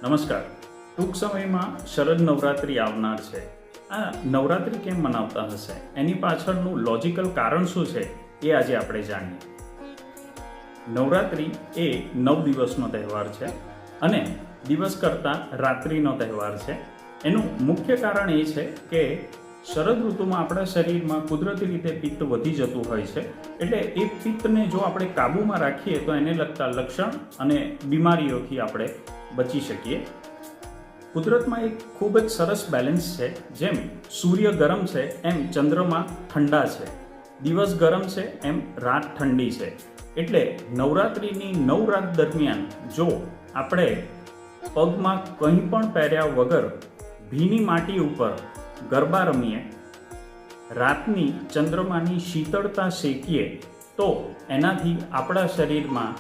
નમસ્કાર. ટૂંક સમયમાં શરદ નવરાત્રિ આવનાર છે. આ નવરાત્રિ કેમ મનાવતા હશે, એની પાછળનું લોજિકલ કારણ શું છે એ આજે આપણે જાણીએ. નવરાત્રિ એ 9 દિવસનો તહેવાર છે અને દિવસ કરતાં રાત્રિનો તહેવાર છે. એનું મુખ્ય કારણ એ છે કે શરદ ઋતુમાં આપણા શરીરમાં કુદરતી રીતે પિત્ત વધી જતું હોય છે. એટલે એ પિત્તને જો આપણે કાબૂમાં રાખીએ તો એને લગતા લક્ષણ અને બીમારીઓથી આપણે બચી શકીએ. કુદરતમાં એક ખૂબ જ સરસ બેલેન્સ છે. જેમ સૂર્ય ગરમ છે એમ ચંદ્રમા ઠંડા છે, દિવસ ગરમ છે એમ રાત ઠંડી છે. એટલે નવરાત્રિની 9 રાત દરમિયાન જો આપણે પગમાં કંઈ પણ પહેર્યા વગર ભીની માટી ઉપર ગરબા રમીએ, રાતની ચંદ્રમાની શીતળતા શેકીએ તો એનાથી આપણા શરીરમાં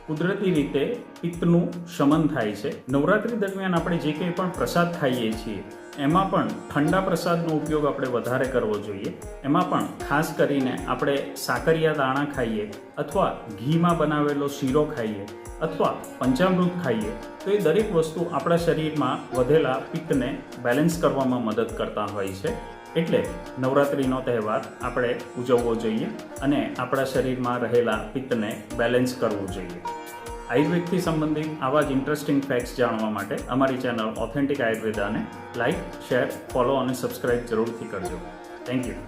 કુદરતી રીતે પિત્તનું શમન થાય છે. નવરાત્રિ દરમિયાન આપણે જે કંઈ પણ પ્રસાદ ખાઈએ છીએ એમાં પણ ઠંડા પ્રસાદનો ઉપયોગ આપણે વધારે કરવો જોઈએ. એમાં પણ ખાસ કરીને આપણે સાકરિયા દાણા ખાઈએ અથવા ઘીમાં બનાવેલો શીરો ખાઈએ અથવા પંચામૃત ખાઈએ તો એ દરેક વસ્તુ આપણા શરીરમાં વધેલા પિત્તને બેલેન્સ કરવામાં મદદ કરતા હોય છે. એટલે નવરાત્રિનો તહેવાર આપણે ઉજવવો જોઈએ અને આપણા શરીરમાં રહેલા પિત્તને બેલેન્સ કરવું જોઈએ. આયુર્વેદથી સંબંધિત આવા જ ઇન્ટરેસ્ટિંગ ફેક્ટ્સ જાણવા માટે અમારી ચેનલ ઓથેન્ટિક આયુર્વેદાને લાઇક, શેર, ફોલો અને સબસ્ક્રાઇબ જરૂરથી કરજો. Thank you.